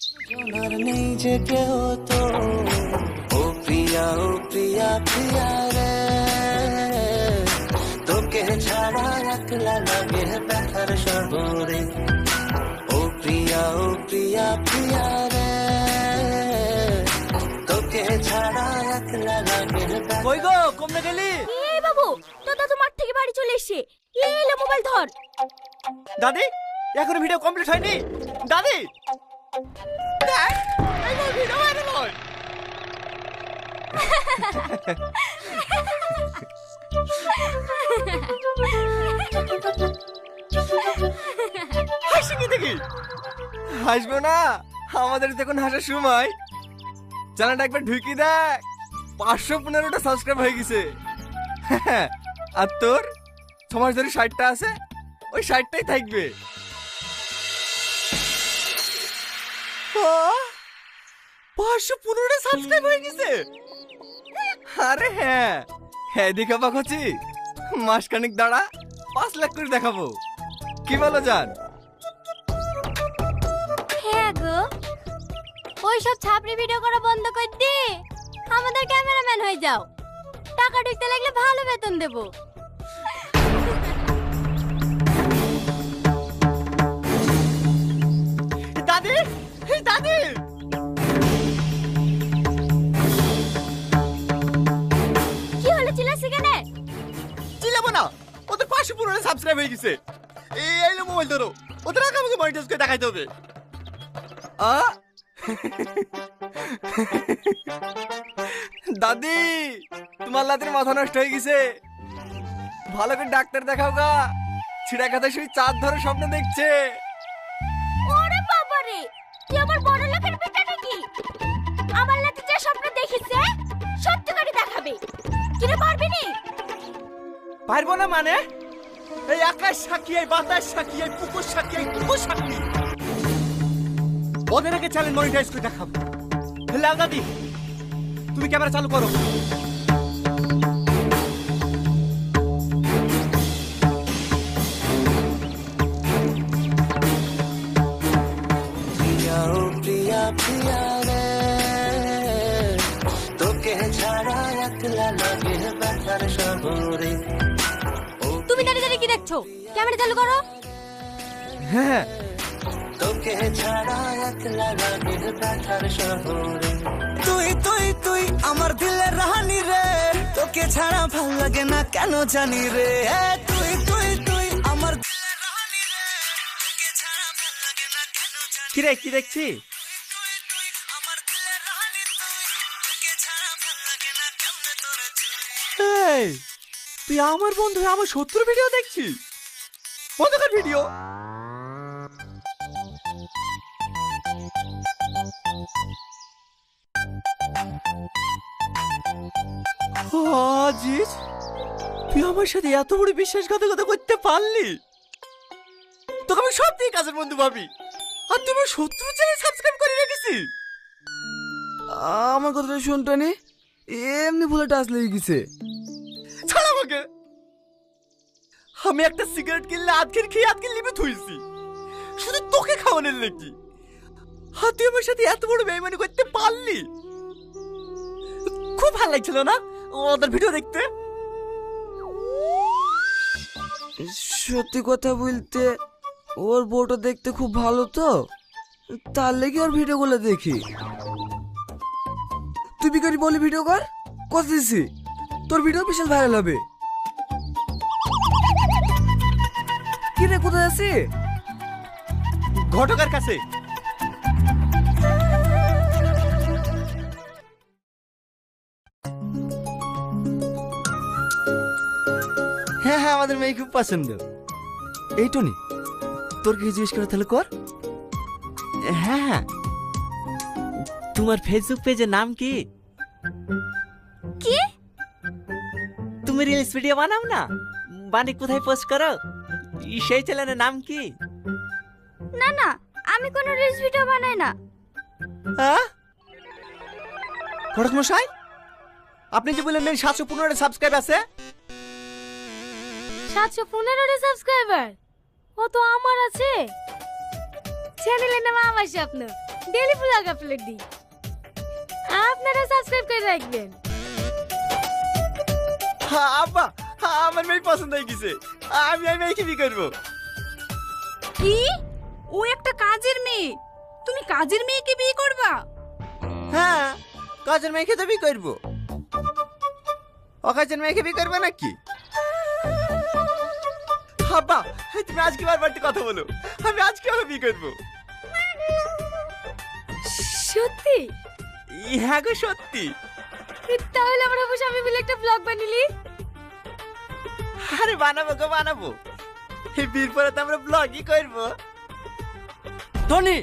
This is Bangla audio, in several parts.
জানার নেই যে কেউ তো ও প্রিয়া প্রিয়া রে তোকে ছাড়া একলা লাগে ব্যথার সর্বরে ও প্রিয়া প্রিয়া রে তোকে ছাড়া একলা লাগে। কই গো কমনে গেলি? এই বাবু তো দাদু মাঠ থেকে বাড়ি চলে এসেছে। এলে মোবাইল ধর। দাদি এখনো ভিডিও কমপ্লিট হয়নি। দাদি দেখ এই ভিডিও ভাইরাল হয়। হাসি কি দেখি? হাসবো না, আমাদের দেখুন হাসার সময়। চ্যানেলটা একবার ঢুকি দেখ, 515টা সাবস্ক্রাইব হয়ে গেছে। আর তোর সমাজ ধরে 60টা আছে, ওই 60টাই থাকবে। 515টা সাবস্ক্রাইব হয়ে গেছে। আরে হ্যাঁ হ্যাঁ দেখে অবাক হচ্ছি। মাসখানিক দাঁড়া 5 লাখ করে দেখাবো। কি বলো জান? হ্যাঁ গো, ওই সব ছাপড়ি ভিডিও করা বন্ধ করে দি আমাদের ক্যামেরাম্যান হয়ে যাও। টাকা ঢুকতে লাগলে ভালো বেতন দেবো। দাদি দাদি কি হলো চিল্লাছিস কেন? চিল্লাবো না, ওদের 515টা সাবস্ক্রাইব হয়ে গেছে। এই লো মোবাইল ধরো, ওদের আগে আমাকে মনিটাইজ করে দেখাইতে হবে। দাদি তোমার লাতের মাথা নষ্ট হয়ে গেছে, ভালো করে ডাক্তার দেখাও গা। ছিড়া কাঁথা শুই চাঁদ ধরে স্বপ্ন দেখছে। ওরে বাবা রে, কি আমার বড় লোকের বেটা নাকি? আমার লাতে যে স্বপ্ন দেখিছে সত্যি করে দেখাবে। কিরে পারবি নি? পারবো না মানে? এই আকাশ সাক্ষী, এই বাতাস সাক্ষী, এই পুকুর সাক্ষী, এই পুকুর সাক্ষী। ওদের আগে চ্যানেল মনিটাইজ করে দেখাবো। লাও দাদি তুমি ক্যামেরা চালু করো। প্রিয়া রে তোকে ছাড়া একলা লাগে ব্যথার সর্বরে। তুমি দাঁড়িয়ে দাঁড়িয়ে কি দেখছো? ক্যামেরা চালু করো। হ্যাঁ তোকে ছাড়া একলা লাগে ব্যথার শহরে। তুই আমার দিলের রানী রে, তোকে ছাড়া ভাল লাগে না কেন জানি রে। তুই আমার দিলের রানী রে, তোকে ছাড়া ভাল লাগে না কেন জানি। কি রে কি দেখছি? তুই আমার দিলের রানী, তোকে ছাড়া ভাল লাগে না কেমনে তোর। এই তুই আমার বন্ধু হয়ে আমার শত্রুর ভিডিও দেখছিস? বন্ধ কর ভিডিও। আজিজ তুই আমার সাথে এত বড় বিশ্বাসঘাতকতা করতে পারলি? তোকে আমি সব দিয়ে কাজের বন্ধু ভাবি, আর তুই আমার শত্রু চ্যানেল সাবস্ক্রাইব করে রেখেছিস। আমার কথাটা শুনটা নে, এমনি ভুলে টাচ লেগে গেছে। ছাড় আমাকে। আমি একটা সিগারেট কিনলে আজকের খেয়ে আজকের লিমে থুইছি শুধু তোকে খাওয়ানোর নাকি। আর তুই আমার সাথে এত বড় বেইমানি করতে পারলি? খুব ভালো লাগছিল না ওদের ভিডিও দেখতে? সত্যি কথা বলতে ওর বউটা দেখতে খুব ভালো, তো তার লেগে ওর ভিডিওগুলো দেখি। তুই বিকারি বলি ভিডিও কর, কথা দিছি তোর ভিডিও বিশাল ভাইরাল হবে। কি রে কোথায় আছি? ঘটকের কাছে। হ্যাঁ হ্যাঁ আমাদের মেয়ে খুব পছন্দ। এই টনি তোর কি জিজ্ঞেস করে তাহলে কর। হ্যাঁ হ্যাঁ তোমার ফেসবুক পেজের নাম কি? কি? তুমি রিলস ভিডিও বানাও না, বানি কোথায় পোস্ট করো, সেই চ্যানেলের নাম কি? না না, আমি কোনো রিলস ভিডিও বানাই না। হ্যাঁ ঘটক মশাই, আপনি যে বললেন 715টা সাবস্ক্রাইব আছে। 715টা সাবস্ক্রাইবার ও তো আমার আছে। চ্যানেলের নাম আমার স্বপ্ন। ডেইলি ব্লগ আপলোড দিই, আপনারা সাবস্ক্রাইব করে রাখবেন। হ্যাঁ আব্বা, আমার মেয়ে পছন্দ হয়ে গেছে, আমি এই মেয়েকে বিয়ে করবো। কি? ও একটা কাজের মেয়ে, তুমি কাজের মেয়েকে বিয়ে করবা? হ্যাঁ, কাজের মেয়েকে তো বিয়ে করবো। অকাজের মেয়েকে বিয়ে করবে নাকি? আব্বা, তুমি আজকে বারবার কথা বলো, আমি আজকে ওকে বিয়ে করবো। সত্যি? হ্যাঁ গো সত্যি। তাহলে আমরা অবশ্য আমি মিলে একটা ব্লগ বানালি। আরে বানাবো গো বানাবো, এই বিয়ের পরে তো আমরা ব্লগই করবো। টনি,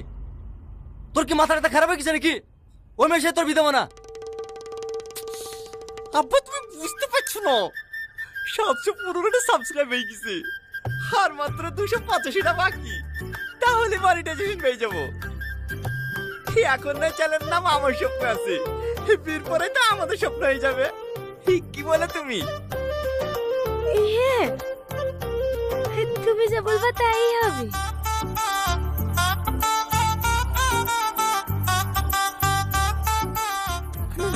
তোর কি মাথাটা খারাপ হয়ে গেছে নাকি? ওই মেয়ে সে তোর বিয়ে দেবো না। আব্বা তুমি বুঝতে পারছো না, 715টা সাবস্ক্রাইব হয়ে গেছে, আর মাত্র 285টা বাকি, তাহলে মনিটাইজেশন পেয়ে যাবো। এখন না চ্যানেল নাম আমার স্বপ্ন আছে, বিয়ের পরে তো আমাদের স্বপ্ন হয়ে যাবে। কি বলে তুমি? হ্যাঁ, তুমি যা বলবা তাই হবে।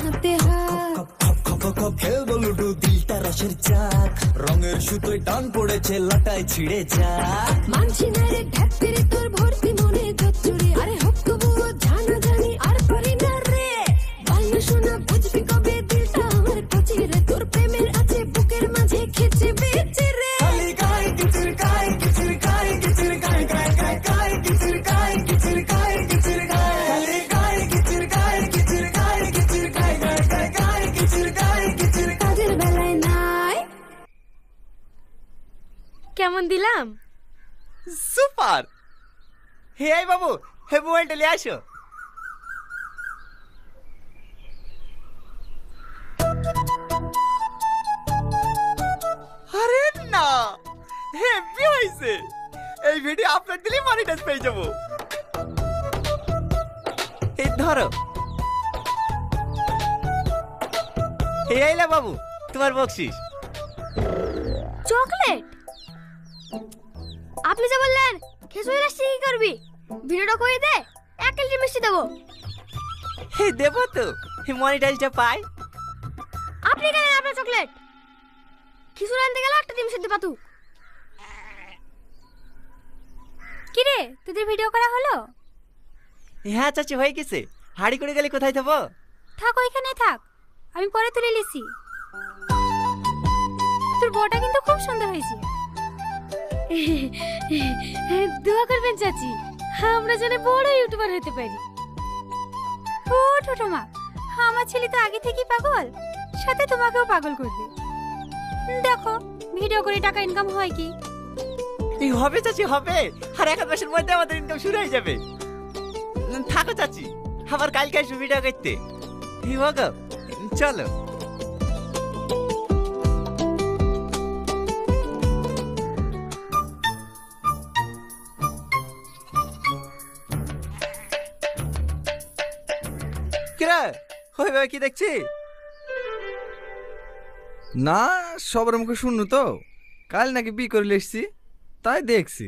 হাতে হাত খেলবো লুডু, দিলটা রসের চাক, রঙের সুতোয় টান পড়েছে, লাটায় ছিঁড়ে যা। মানছি না রে ঢাকরে তোর ভর্তি মনে গচ্চুরি, আরে হক তবুও জানা জানি আর পারি না রে। বাংলা শোনা বুঝবি কবে, দিলটা আমার কাছে রে, তোর প্রেমের আছে বুকের মাঝে খেচে বেচে রে। খালি গায় কিচির গায় কিচির গায় কিচির গায় গায় গায় গায় কিচির গায় কিচির গায় কিচির গায়। খালি গায় কিচির গায় কিচির গায় কিচির গায় গায় গায় গায় কিচির গায় কিচির গায়। কাজের বেলায় নাই। কেমন দিলাম? সুপার। হে আই বাবু, হে মোবাইলটা নিয়ে আসো। আরে না, হেভি হয়েছে। এই ভিডিও আপলোড দিলে মনিটাইজ পেয়ে যাবো। এই ধরো। হে আইলা বাবু, তোমার বকশিস। চকলেট? আপনি যে বললেন খেজুরের রস কি করবি, ভিডিওটা করে দে, 1 কেজি মিষ্টি দেবো। হে দেবো তো, হে মনিটাইজটা পাই। আপনি কেন আপনার চকলেট? খেজুর আনতে গেলে একটা ডিম সেদ্ধ পাতু। কি রে, তোদের ভিডিও করা হলো? হ্যাঁ চাচি হয়ে গেছে। হাড়ি করে গেলে কোথায় থাকবো? থাক ওইখানে থাক, আমি পরে তুলে লিসি। তোর বউটা কিন্তু খুব সুন্দর হয়েছে। দোয়া করবেন চাচি, আমরা যেন বড় ইউটিউবার হতে পারি। ও ছোট মা, আমার ছেলে তো আগে থেকেই পাগল, সাথে তোমাকেও পাগল করবে। দেখো ভিডিও করে টাকা ইনকাম হয় কি? এই হবে চাচি হবে, আর 1 মাসের মধ্যে আমাদের ইনকাম শুরু হয়ে যাবে। থাকো চাচি, আবার কালকে আসবো ভিডিও করতে। হোক, চলো। কিরা হয়ে ভাই কি দেখছি? না, সবার মুখে শুনু তো, কাল নাকি বিয়ে করে এসছি, তাই দেখছি।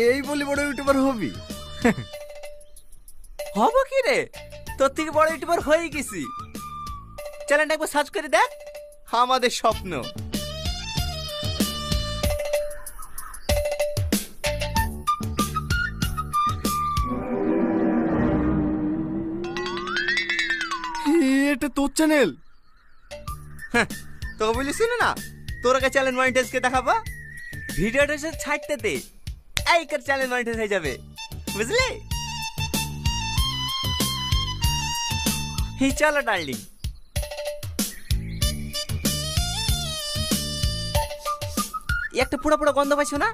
এই বলি বড় ইউটিউবার হবি? হবো কি রে, তোর থেকে বড় ইউটিউবার হয়ে গেছি। চ্যানেলটা একবার সার্চ করে দেখ, আমাদের স্বপ্ন। এটা তোর চ্যানেল? তো বলিস না, তোর আগে চ্যানেল মনিটাইজ কে দেখাবো, ভিডিওটা সে ছাড়তে দে, এই কর চ্যানেল মনিটাইজ হয়ে যাবে, বুঝলি? চলো ডার্লিং। একটা পুরো পুরো গন্ধ পাইছো না?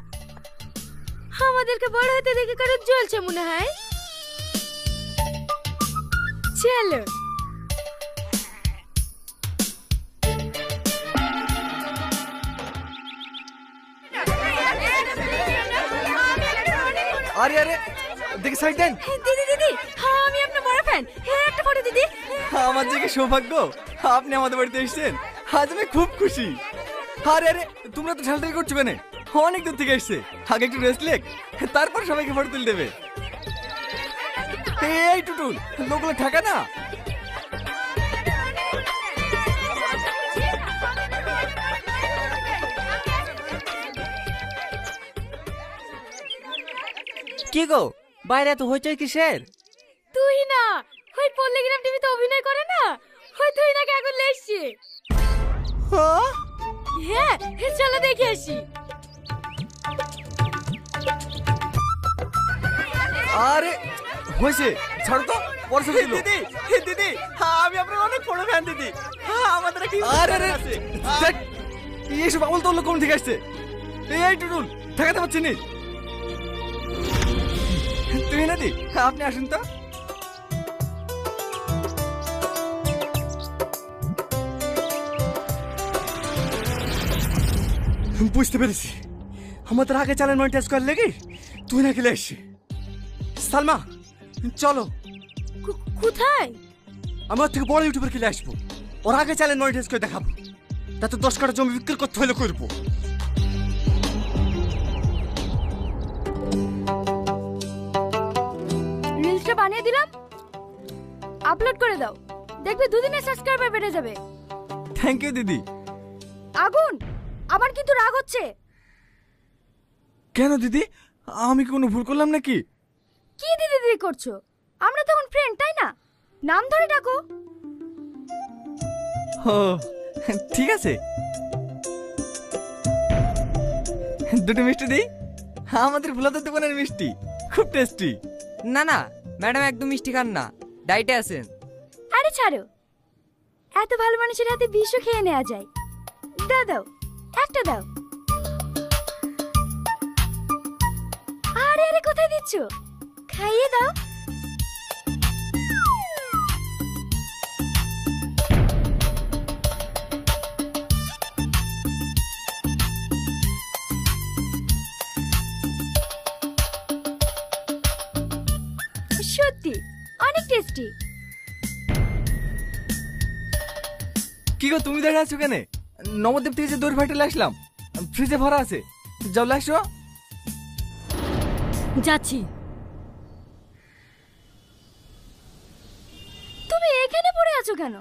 আমাদেরকে বড় হতে দেখে কারো জ্বলছে মনে হয়। চলো। আরে আরে দেখি সাইড দেন। দিদি দিদি, হ্যাঁ আমি আপনার বড় ফ্যান, হ্যাঁ একটা ফটো দিদি। আমার যে কি সৌভাগ্য, আপনি আমাদের বাড়িতে এসেছেন, আজ আমি খুব খুশি। আরে আরে তোমরা তো ঝালটাই করছো কেন? অনেক দূর থেকে এসছে, আগে একটু রেস্ট লেক, তারপর সবাইকে ফটো তুলে দেবে। এই টুটুল, লোকগুলো ঠেকা না। কি গো, বাইরে এত হইচই কিসের? তুই না ওই পল্লীগ্রাম টিভিতে অভিনয় করে না, ওই তুই নাকি এখন লেসছি। হ্যাঁ, চলো দেখে আসি। আরে হয়েছে, ছাড়ো তো, পরে ছবি তুলো। দিদি, দিদি, আমি আপনার অনেক বড় ফ্যান দিদি। আমাদের একটা আরে আরে দেখ, এইসব আমল তোর লোক কোন থেকে আসছে? এই টুটুল, ঠেকাতে পারছি নি। তুই না দি, আপনি আসুন তো। বুঝতে পেরেছি, আমাদের আগে চ্যানেল মনিটাইজ করার লেগে তুই না খেলে আসছি। সালমা চলো, কোথায়? আমার থেকে বড় ইউটিউবার খেলে আসবো, ওর আগে চ্যানেল মনিটাইজ করে দেখাবো, তাতে 10 কাঠা জমি বিক্রি করতে হলে করবো। রিলসটা বানিয়ে দিলাম, আপলোড করে দাও, দেখবে দুদিনে সাবস্ক্রাইবার বেড়ে যাবে। থ্যাংক ইউ দিদি। আগুন, আমার কিন্তু রাগ হচ্ছে। কেন দিদি, আমি কি কোনো ভুল করলাম নাকি? কি দিদি দিদি করছো? আমরা তখন ফ্রেন্ড, তাই না? নাম ধরে ডাকো। ও ঠিক আছে, দুটো মিষ্টি দিই, আমাদের ভোলাদের দোকানের মিষ্টি খুব টেস্টি। না না ম্যাডাম, একদম মিষ্টি খান না, ডাইটে আছেন। আরে ছাড়ো, এত ভালো মানুষের হাতে বিষও খেয়ে নেওয়া যায়। দাও দাও, একটা দাও। আরে আরে, কোথায় দিচ্ছ? খাইয়ে দাও। সত্যি অনেক টেস্টি। কি গো, তুমি দাঁড়িয়ে আছো কেন? নবদ্বীপ থেকে যে দৌড় ফাইটে আসলাম, ফ্রিজে ভরা আছে, যাও লাসো। যাচ্ছি। তুমি এখানে পড়ে আছো কেন?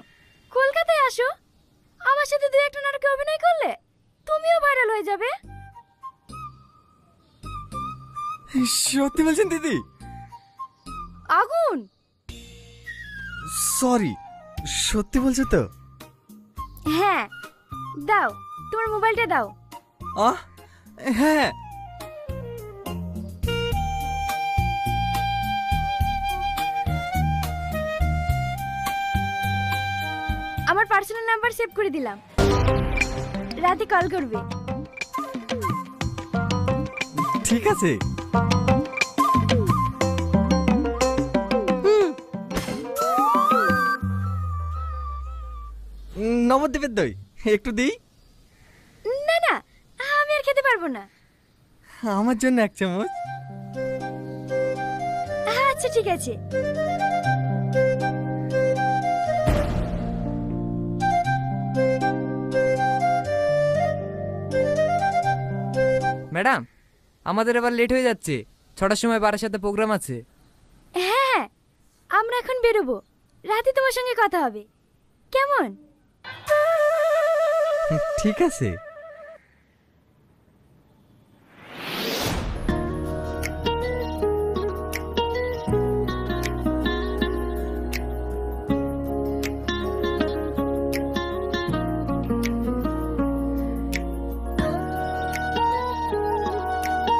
কলকাতায় আসো, আমার সাথে দুই একটা নাটকে অভিনয় করলে তুমিও ভাইরাল হয়ে যাবে। সত্যি বলছেন দিদি? আগুন, সরি, সত্যি বলছো তো? হ্যাঁ দাও, তোমার মোবাইলটা দাও। হ্যাঁ, আমার পার্সোনাল নাম্বার সেভ করে দিলাম, রাতে কল করবে। ঠিক আছে। নবদ্বীপের দই একটু দিই। না না, আমি আর খেতে পারবো না। আমার জন্য 1 চামচ। আচ্ছা ঠিক আছে। ম্যাডাম, আমাদের এবার লেট হয়ে যাচ্ছে, 6টার সময় বাড়ির সাথে প্রোগ্রাম আছে। হ্যাঁ, আমরা এখন বেরোবো, রাতে তোমার সঙ্গে কথা হবে, কেমন? ঠিক আছে।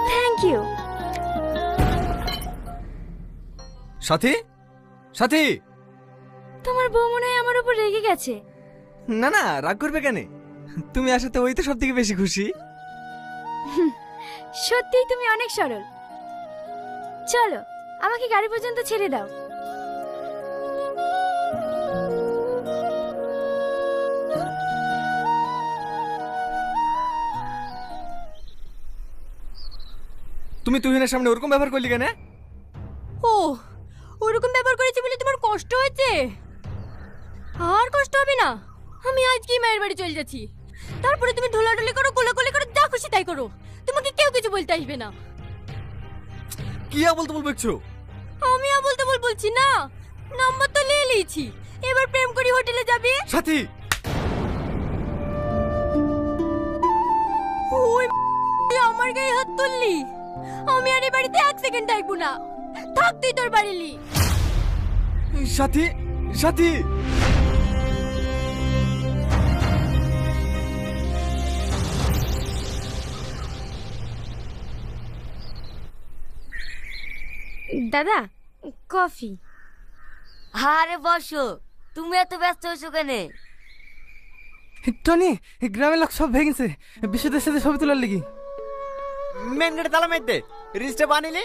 Thank you. সাথী, সাথী। তোমার বউ মনে হয় আমার উপর রেগে গেছে। না না, রাগ করবে কেন? তুমি আসাতে ওই তো সব থেকে বেশি খুশি। সত্যিই তুমি অনেক সরল। চলো, আমাকে গাড়ি পর্যন্ত ছেড়ে দাও। তুমি তুহিনের সামনে ওরকম ব্যবহার করলি কেন? ও, ওরকম ব্যবহার করেছি বলে তোমার কষ্ট হয়েছে? আর কষ্ট হবে না, আমি আজকেই মায়ের বাড়ি চলে যাচ্ছি। তারপরে তুমি ঢোলাঢুলি করো, কোলাকুলি করো, যা খুশি তাই করো। তোমাকে কেউ কিছু বলতে আসবে না। কি আবল তাবল বকছো? আমি আবল তাবল বলছি না, নাম্বার তো নিয়ে নিয়েছি, এবার প্রেম করি হোটেলে যাবি। সাথী, ওই আমার গায়ে হাত তুললি, আমি আর এই বাড়িতে 1 সেকেন্ড থাকবো না। থাক তুই তোর বাড়িলি। সাথী, সাথী। দাদা, কফি। আরে বসো, তুমি এত ব্যস্ত হয়েছো কেন? টনি, গ্রামের লোক সব ভেঙেছে, বিশুদের সাথে ছবি তোলার লিগি। মেন গেটে তালা মারতে, রিস্টে বানিলে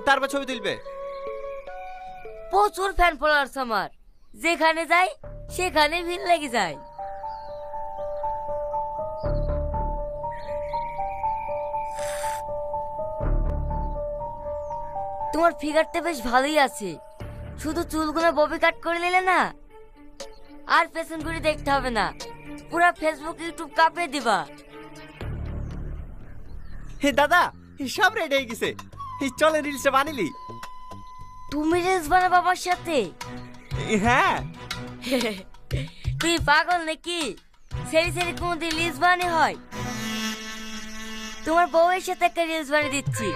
তারপর ছবি তুলবে। প্রচুর ফ্যান ফলোয়ার্স আমার, যেখানে যাই সেখানে ভিড় লেগে যায়। তোমার ফিগারটা বেশ ভালোই আছে, শুধু চুলগুলো ববি কাট করে নিলে না, আর পেছন ঘুরে দেখতে হবে না, পুরা ফেসবুক ইউটিউব কাঁপিয়ে দিবা। হে দাদা, সব রেডি হয়ে গেছে, চলে রিলসে বানিলি। তুমি রিলস বানাবো আমার সাথে? হ্যাঁ। তুই পাগল নাকি? সেরি সেরি কোনদিন রিলস বানানো হয়? তোমার বউয়ের সাথে একটা রিলস বানিয়ে দিচ্ছি,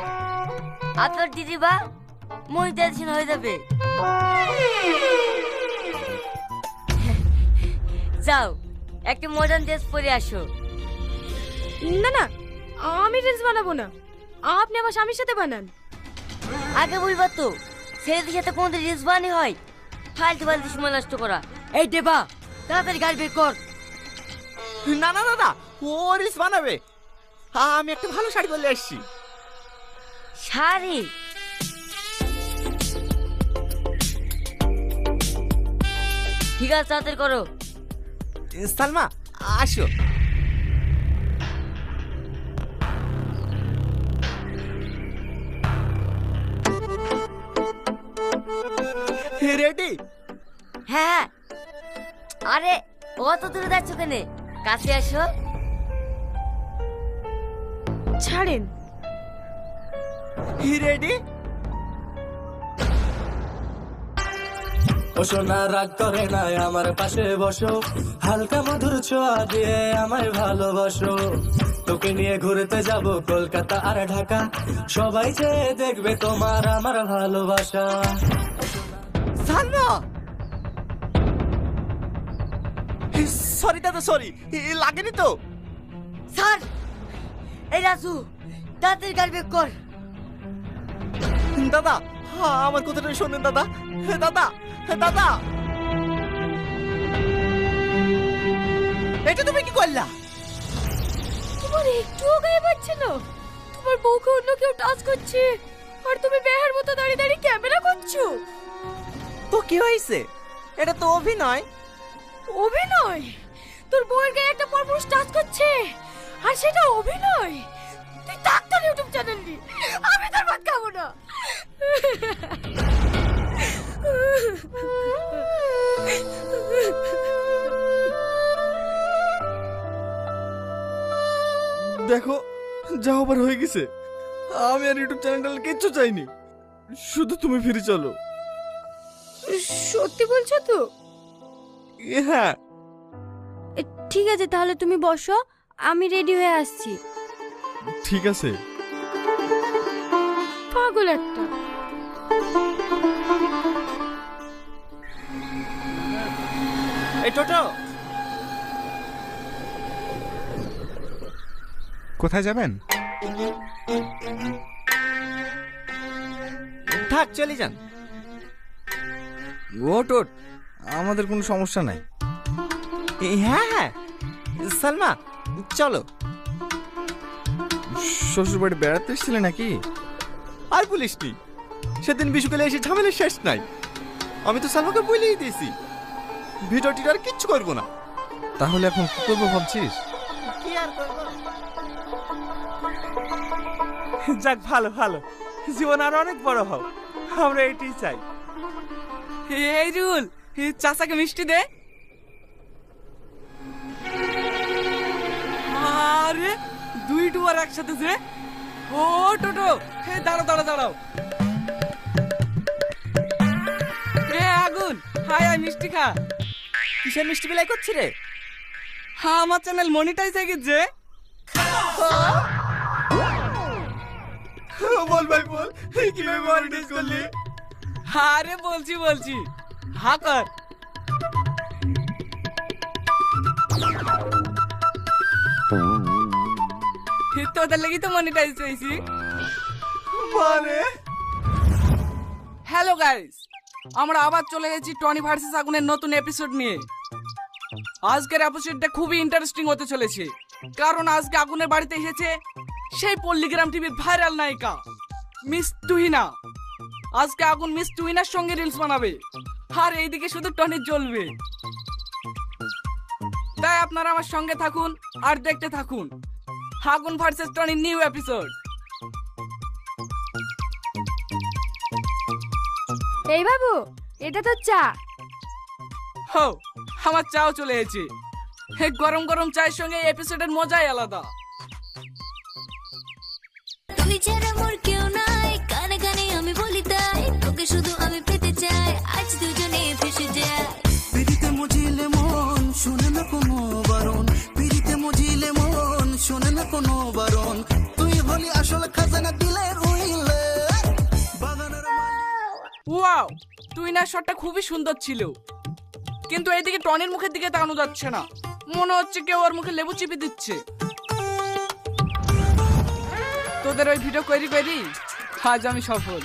আর তোর দিদি বা মনিটাইজেশন হয়ে যাবে। যাও, একটা মডার্ন ড্রেস পরে আসো। না না, আমি রিলস বানাবো না, আপনি আমার স্বামীর সাথে বানান। আগে বলবা তো, ছেলেদের সাথে কোনদিন রিলস বানানো হয়? ফালতু ফালতু সময় নষ্ট করা। এই দেবা, তাড়াতাড়ি গাড়ি বের কর। না না দাদা, ও রিলস বানাবে। আমি একটা ভালো শাড়ি পরে আসছি। শাড়ি? ঠিক আছে, তাড়াতাড়ি করো। সালমা, আসো। রেডি? হ্যাঁ। আরে অত দূরে যাচ্ছ কেন? কাছে আসো। ছাড়েন। রেডি? ও সোনা, রাগ করে না, আমার পাশে বসো, হালকা মধুর ছোঁয়া দিয়ে আমায় ভালোবাসো। তোকে নিয়ে ঘুরতে যাব কলকাতা আর ঢাকা, সবাই যে দেখবে তোমার আমার ভালোবাসা। সালমা, সরি দাদা, সরি, লাগেনি তো। স্যার, এই রাজু, তাড়াতাড়ি গাড়ি বের কর। দাদা, আমার কথাটা শোনেন দাদা। দাদা, দাদা, এটা তুমি কি করলা? তোমার একটুও গায়ে বাজছিল? তোমার বউকে অন্য কেউ টাচ করছে, আর তুমি বেহার মতো দাঁড়িয়ে দাঁড়িয়ে ক্যামেরা করছো। তো কি হয়েছে? এটা তো অভিনয়। অভিনয়? তোর বউয়ের গায়ে একটা পরপুরুষ টাচ করছে, আর সেটা অভিনয়? তুই ডাক্তার ইউটিউব চ্যানেল নি, আমি তোর ভাত খাবো না। দেখো, যা হবার হয়ে গেছে। আমি আর ইউটিউব চ্যানেল কিচ্ছু চাইনি, শুধু তুমি ফিরে চলো। সত্যি বলছো তো? হ্যাঁ। ঠিক আছে, তাহলে তুমি বসো, আমি রেডি হয়ে আসছি। ঠিক আছে। পাগল একটা। এই টোটো, কোথায় যাবেন? থাক, চলে যান। ওট ওট, আমাদের কোনো সমস্যা নাই। হ্যাঁ হ্যাঁ, সালমা চলো। শ্বশুর বাড়ি বেড়াতে এসেছিলে নাকি? আর বলিস নি, সেদিন বিশুকালে এসে ঝামেলা শেষ নাই। আমি তো সালমাকে বলেই দিয়েছি ভিডিওটির আর কিচ্ছু করবো না। তাহলে এখন কি করবো ভাবছিস? কি আর করবো? যাক, ভালো ভালো, জীবন আর অনেক বড় হোক, আমরা এটাই চাই। এই রুল, চাচাকে মিষ্টি দে। আরে দুই টুয়ার একসাথে যে। ও টোটো, হে দাঁড়াও দাঁড়াও দাঁড়াও। রে আগুন, হাই আই মিষ্টি খা। কিসের মিষ্টি বিলাই করছি রে? হ্যাঁ, আমার চ্যানেল মনিটাইজ হয়ে গেছে। বল ভাই বল, কিভাবে মনিটাইজ করলি? আরে বলছি বলছি, হা কর। তোদের লাগি তো মনিটাইজ হয়েছি। মানে হ্যালো গাইস, আমরা আবার চলে গেছি টনি ভার্সেস আগুনের নতুন এপিসোড নিয়ে। আজকের এপিসোডটা খুবই ইন্টারেস্টিং হতে চলেছে, কারণ আজকে আগুনের বাড়িতে এসেছে সেই পল্লীগ্রাম টিভির ভাইরাল নায়িকা মিস তুহিনা। আজকে আগুন মিস তুহিনার সঙ্গে রিলস বানাবে, আর এইদিকে শুধু টনি জ্বলবে। তাই আপনারা আমার সঙ্গে থাকুন আর দেখতে থাকুন আগুন ভার্সেস টনি নিউ এপিসোড। এই বাবু, এটা তো চা। হো, আমার চাও চলে এসেছে। গরম গরম চায়ের সঙ্গে এই এপিসোডের মজাই আলাদা। তুই ছাড়া মোর কেউ নাই, কানে কানে আমি বলি তাই, তোকে শুধু আমি পেতে চাই, আজ দুজনে ফেসে যায়। পিড়িতে মজিলে মন শুনে না কোনো বারণ, পিড়িতে মজিলে মন শুনে না কোনো বারণ, তুই হলি আসল খাজানা দিলের উইলে বাগানের ওয়াও, তুহিনার শটটা খুবই সুন্দর ছিল, কিন্তু এইদিকে টনির মুখের দিকে তাকানো যাচ্ছে না। মনে হচ্ছে কেউ ওর মুখে লেবু চিপে দিচ্ছে। তোদের ওই ভিডিও করি করি আজ আমি সফল।